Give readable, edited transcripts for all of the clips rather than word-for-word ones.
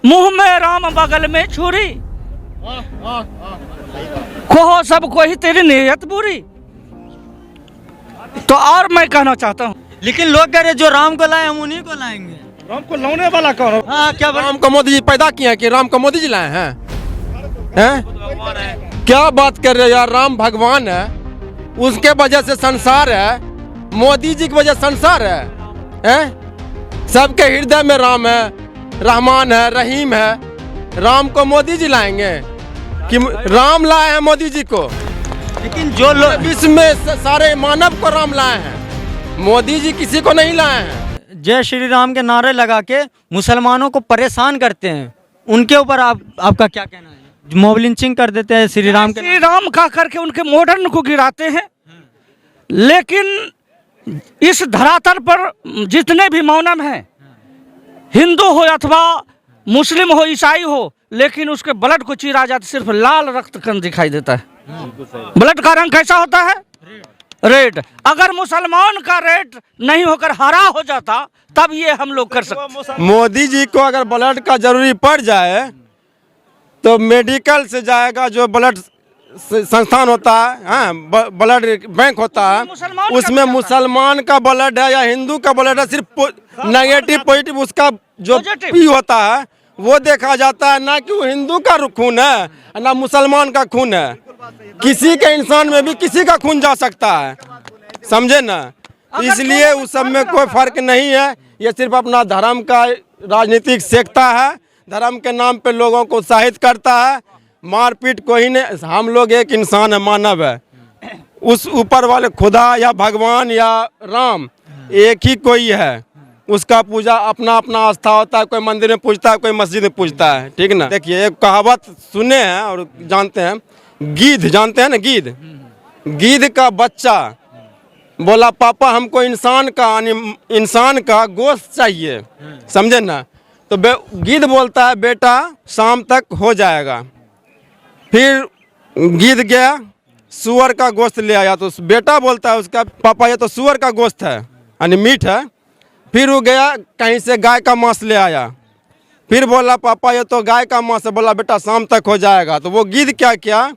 मुंह में राम बगल में छुरी, कहो सब कोई तेरी नीयत बुरी। तो और मैं कहना चाहता हूँ, लेकिन लोग कह रहे जो राम को लाए हम उन्हीं को लाएंगे। राम को लाने वाला कौन है? हाँ क्या राम को मोदी जी पैदा किए हैं कि राम को मोदी जी लाए हैं? क्या बात कर रहे हो यार, राम भगवान है, उसके वजह से संसार है, मोदी जी की वजह से संसार है? सबके हृदय में राम है, रहमान है, रहीम है। राम को मोदी जी लाएंगे कि राम लाए हैं मोदी जी को? लेकिन जो लोग विश्व में सारे मानव को राम लाए हैं, मोदी जी किसी को नहीं लाए हैं। जय श्री राम के नारे लगा के मुसलमानों को परेशान करते हैं, उनके ऊपर आपका क्या कहना है? मॉब लिंचिंग कर देते हैं श्री राम के, श्री राम का करके उनके मॉडर्न को गिराते हैं। लेकिन इस धरातल पर जितने भी मानव हैं, हिंदू हो अथवा मुस्लिम हो, ईसाई हो, लेकिन उसके ब्लड को चीरा जाता सिर्फ लाल रक्त कण दिखाई देता है। ब्लड का रंग कैसा होता है? रेड। अगर मुसलमान का रेड नहीं होकर हरा हो जाता तब ये हम लोग कर सकते। मोदी जी को अगर ब्लड का जरूरी पड़ जाए तो मेडिकल से जाएगा, जो ब्लड संस्थान होता है, हाँ, ब्लड बैंक होता है, उसमें मुसलमान का ब्लड है या हिंदू का ब्लड है, सिर्फ नेगेटिव पॉजिटिव उसका जो पी होता है वो देखा जाता है, ना कि वो हिंदू का खून है ना मुसलमान का खून है। किसी के इंसान में भी किसी का खून जा सकता है, समझे ना? इसलिए उस सब में कोई फर्क नहीं है। ये सिर्फ अपना धर्म का राजनीतिक सेकता है, धर्म के नाम पे लोगों को उत्साहित करता है। मारपीट कोई नहीं, हम लोग एक इंसान है, मानव है, उस ऊपर वाले खुदा या भगवान या राम एक ही कोई है। उसका पूजा अपना अपना आस्था होता है, कोई मंदिर में पूजता है, कोई मस्जिद में पूजता है, ठीक ना? देखिए एक कहावत सुने हैं और जानते हैं, गीध जानते हैं ना? गीध का बच्चा बोला पापा हमको इंसान का गोश्त चाहिए, समझे ना? तो गीध बोलता है बेटा शाम तक हो जाएगा। फिर गीध गया सुअर का गोश्त ले आया, तो बेटा बोलता है उसका पापा ये तो सुअर का गोश्त है यानी मीट है। फिर वो गया कहीं से गाय का मांस ले आया, फिर बोला पापा ये तो गाय का मांस है, बोला बेटा शाम तक हो जाएगा। तो वो गीध क्या किया,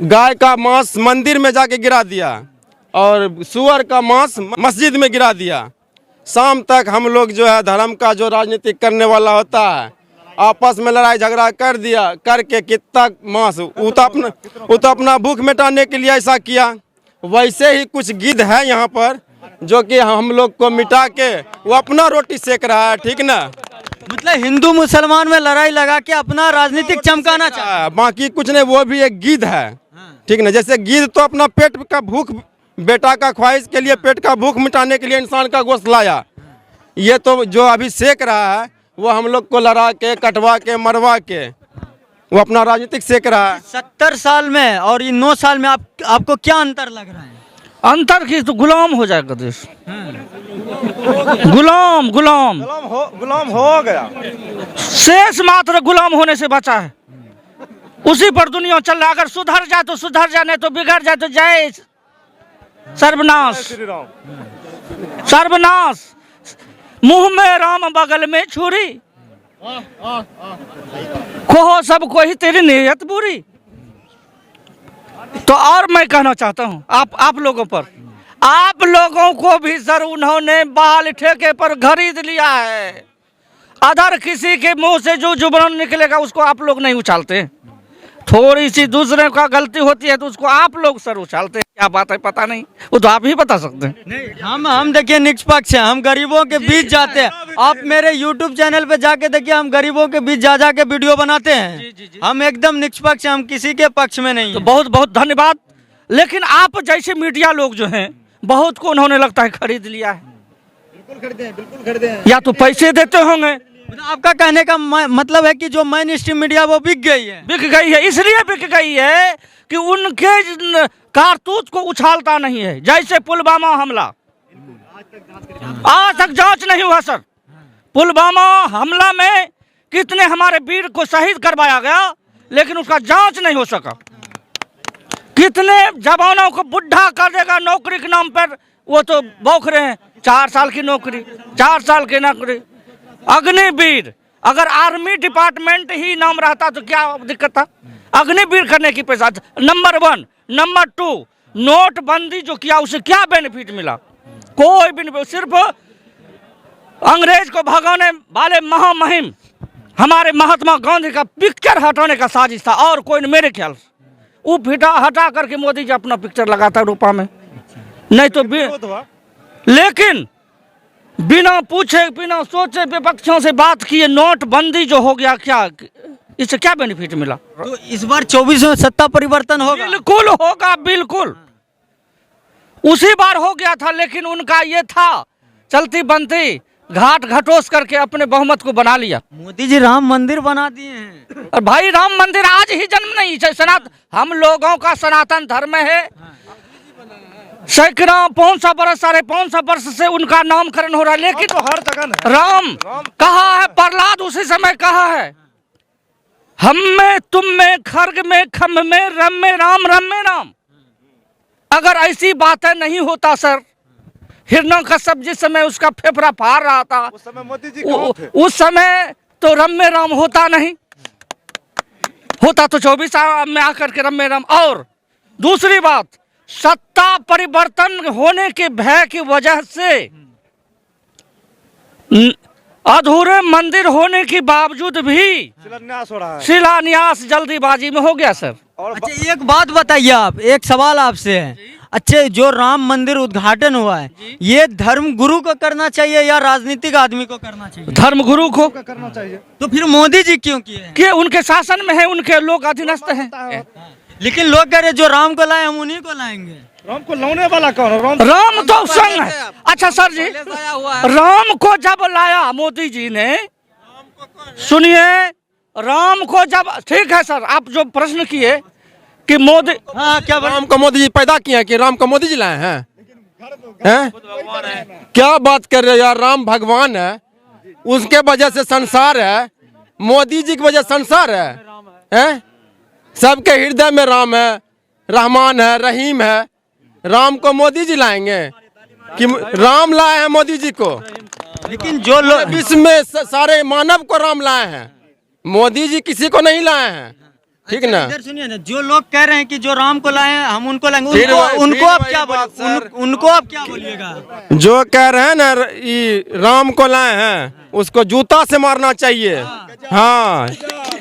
गाय का मांस मंदिर में जाके गिरा दिया और सुअर का मांस मस्जिद में गिरा दिया। शाम तक हम लोग जो है धर्म का जो राजनीति करने वाला होता है, आपस में लड़ाई झगड़ा कर दिया, करके कितना मांस वो तो अपना भूख मिटाने के लिए ऐसा किया। वैसे ही कुछ गिद्ध है यहाँ पर जो कि हम लोग को मिटा के वो अपना रोटी सेक रहा है, ठीक ना? मतलब हिंदू मुसलमान में लड़ाई लगा के अपना राजनीतिक चमकाना चाहता है, बाकी कुछ नहीं। वो भी एक गिद्ध है, ठीक ना? जैसे गिद्ध तो अपना पेट का भूख, बेटा का ख्वाहिश के लिए, पेट का भूख मिटाने के लिए इंसान का गोश्त लाया। ये तो जो अभी सेक रहा है वो हम लोग को लड़ा के, कटवा के, मरवा के वो अपना राजनीतिक सेक रहा है। 70 साल में और इन 9 साल में आपको क्या अंतर लग रहा है? अंतर की तो गुलाम हो जाएगा देश। गुलाम हो गया, शेष मात्र गुलाम होने से बचा है, उसी पर दुनिया चल रहा है। अगर सुधर जाए तो सुधर जाए, नहीं तो बिगड़ जाए तो जाए सर्वनाश। सर्वनाश। मुंह में राम बगल में छुरी, कहो सब कोई तेरी नीयत बुरी। तो और मैं कहना चाहता हूं आप लोगों पर, आप लोगों को भी सर उन्होंने बाल ठेके पर खरीद लिया है। अदर किसी के मुंह से जो जुबान निकलेगा उसको आप लोग नहीं उछालते। थोड़ी सी दूसरे का गलती होती है तो उसको आप लोग सर उछालते हैं। क्या बात है पता नहीं, वो तो आप ही बता सकते हैं। नहीं, हम देखिए निष्पक्ष हैं, हम गरीबों के बीच जाते हैं। आप मेरे YouTube चैनल पे जाके देखिए, हम गरीबों के बीच जा के वीडियो बनाते हैं। जी। हम एकदम निष्पक्ष हैं, हम किसी के पक्ष में नहीं तो हैं। बहुत बहुत धन्यवाद। लेकिन आप जैसे मीडिया लोग जो हैं, बहुत को उन्होंने लगता है खरीद लिया है। बिल्कुल खरीदे हैं। या तो पैसे देते होंगे। आपका कहने का मतलब है कि जो मेन स्ट्रीम मीडिया वो बिक गई है। बिक गई है, इसलिए बिक गई है कि उनके कारतूस को उछालता नहीं है। जैसे पुलवामा हमला, आज तक जांच नहीं हुआ सर। पुलवामा हमला में कितने हमारे वीर को शहीद करवाया गया, लेकिन उसका जांच नहीं हो सका। कितने जवानों को बुढ़ा कर देगा नौकरी के नाम पर, वो तो बौख रहे हैं। 4 साल की नौकरी, 4 साल की नौकरी। अग्निवीर अगर आर्मी डिपार्टमेंट ही नाम रहता तो क्या दिक्कत था? अग्निवीर करने की पैसा। नंबर 1। नंबर 2, नोटबंदी जो किया उसे क्या बेनिफिट मिला? कोई बेनिफिट। सिर्फ अंग्रेज को भगाने वाले महामहिम हमारे महात्मा गांधी का पिक्चर हटाने का साजिश था, और कोई नहीं। मेरे ख्याल से वो हटा करके मोदी जी अपना पिक्चर लगाता रूपा में, नहीं तो लेकिन बिना पूछे बिना सोचे विपक्षों से बात किए नोटबंदी जो हो गया, क्या इससे क्या बेनिफिट मिला? तो इस बार 24 में सत्ता परिवर्तन होगा? बिल्कुल होगा, बिल्कुल। उसी बार हो गया था, लेकिन उनका ये था चलती बनती घाट घटोस करके अपने बहुमत को बना लिया। मोदी जी राम मंदिर बना दिए हैं। और भाई राम मंदिर आज ही जन्म नहीं है, हम लोगों का सनातन धर्म है। सैकड़ों 500 वर्ष 550 वर्ष से उनका नामकरण हो रहा है, लेकिन तो हर जगह राम कहा है? प्रहलाद उसी समय कहा है, हम में तुम में खर्ग में खम्भ में रम में राम रम में राम। अगर ऐसी बातें नहीं होता सर, हिरणों का सब जिस समय उसका फेफड़ा फाड़ रहा था उस समय मोदी जी कहाँ थे? उस समय तो रम में राम होता नहीं, होता तो 24 में आकर के रम में राम। और दूसरी बात, सत्ता परिवर्तन होने के भय की वजह से अधूरे मंदिर होने के बावजूद भी शिलान्यास हो रहा है। शिलान्यास जल्दीबाजी में हो गया सर। और अच्छा एक बात बताइए आप, एक सवाल आपसे है। अच्छे जो राम मंदिर उद्घाटन हुआ है, ये धर्म गुरु को करना चाहिए या राजनीतिक आदमी को करना चाहिए? धर्म गुरु को करना चाहिए। तो फिर मोदी जी क्यों किए हैं? कि उनके शासन में है, उनके लोग अधीनस्थ हैं। लेकिन लोग कह रहे जो राम को लाए हम उन्हीं को लाएंगे। राम को लाने वाला कौन है? राम तो संग है। अच्छा सर जी, राम को जब लाया मोदी जी ने, सुनिए, राम को जब, ठीक है सर, आप जो प्रश्न किए कि मोदी, हाँ क्या राम को मोदी जी पैदा किए हैं कि राम को मोदी जी लाए हैं? क्या बात कर रहे हो यार? राम भगवान है, उसके वजह से संसार है। मोदी जी की वजह से संसार है? सबके हृदय में राम है, रहमान है, रहीम है। राम को मोदी जी लाएंगे कि राम लाए हैं मोदी जी को? लेकिन जो लोग विश्व में सारे मानव को राम लाए हैं, मोदी जी किसी को नहीं लाए हैं, ठीक ना? इधर सुनिए ना, जो लोग कह रहे हैं कि जो राम को लाए हैं हम उनको लाएंगे, उनको आप क्या उनको आप क्या बोलिएगा? जो कह रहे हैं ना ये राम को लाए हैं, उसको जूता से मारना चाहिए। हाँ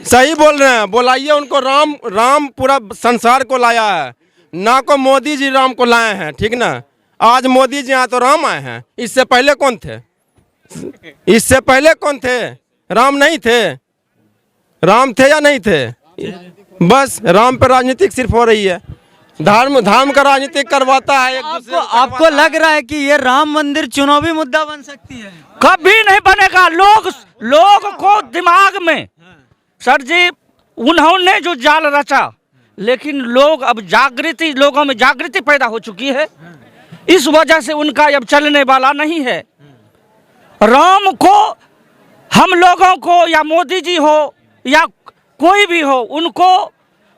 सही बोल रहे हैं, बुलाइए उनको। राम पूरा संसार को लाया है, ना को मोदी जी राम को लाए हैं, ठीक ना? आज मोदी जी आए तो राम आए हैं। इससे पहले कौन थे? इससे पहले कौन थे? राम नहीं थे? राम थे या नहीं थे? बस राम पर राजनीतिक सिर्फ हो रही है, धर्म का राजनीतिक करवाता है एक दूसरे को। आपको लग रहा है कि ये राम मंदिर चुनावी मुद्दा बन सकती है? कभी नहीं बनेगा। लोग को दिमाग में सर जी उन्होंने जो जाल रचा, लेकिन लोग अब जागृति, लोगों में जागृति पैदा हो चुकी है, इस वजह से उनका अब चलने वाला नहीं है। राम को हम लोगों को या मोदी जी हो या कोई भी हो,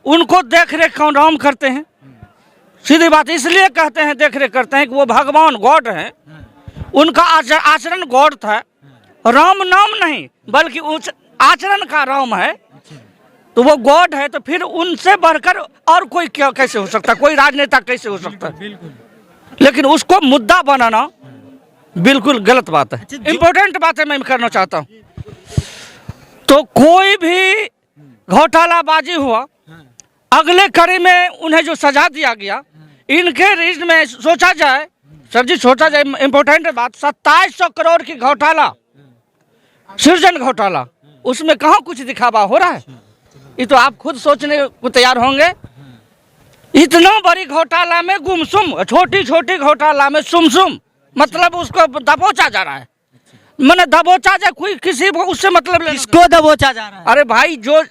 उनको देख रेख कौन? राम करते हैं। सीधी बात, इसलिए कहते हैं देख रेख करते हैं कि वो भगवान गॉड हैं, उनका आचरण गॉड था। राम नाम नहीं बल्कि उस आचरण का राम है, तो वो गॉड है। तो फिर उनसे बढ़कर और कोई क्या कैसे हो सकता? कोई राजनेता कैसे हो सकता है? लेकिन उसको मुद्दा बनाना बिल्कुल गलत बात है। इंपॉर्टेंट बातें मैं करना चाहता हूँ। तो कोई भी घोटालाबाजी हुआ, अगले कड़ी में उन्हें जो सजा दिया गया, इनके रीजन में सोचा जाए सर जी, सोचा जाए, इंपॉर्टेंट बात, 2700 करोड़ की घोटाला, सृजन घोटाला, उसमें कहाँ कुछ दिखावा हो रहा है? ये तो आप खुद सोचने को तैयार होंगे। इतना बड़ी घोटाला में गुमसुम, छोटी छोटी घोटाला में सुमसुम, मतलब उसको दबोचा जा रहा है। मैंने दबोचा जाए, कोई किसी को उससे मतलब किसको दबोचा जा रहा है? अरे भाई, जो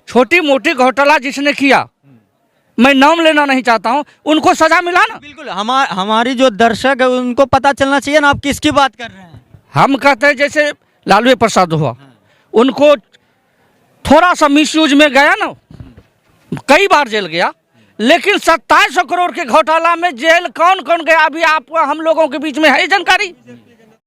छोटी मोटी घोटाला जिसने किया, मैं नाम लेना नहीं चाहता हूँ, उनको सजा मिला ना। बिल्कुल, हमारी जो दर्शक है उनको पता चलना चाहिए ना आप किसकी बात कर रहे हैं। हम कहते हैं जैसे लालू प्रसाद हुआ, उनको थोड़ा सा मिसयूज में गया ना, कई बार जेल गया, लेकिन 2700 करोड़ के घोटाला में जेल कौन कौन गया अभी आप हम लोगों के बीच में है जानकारी?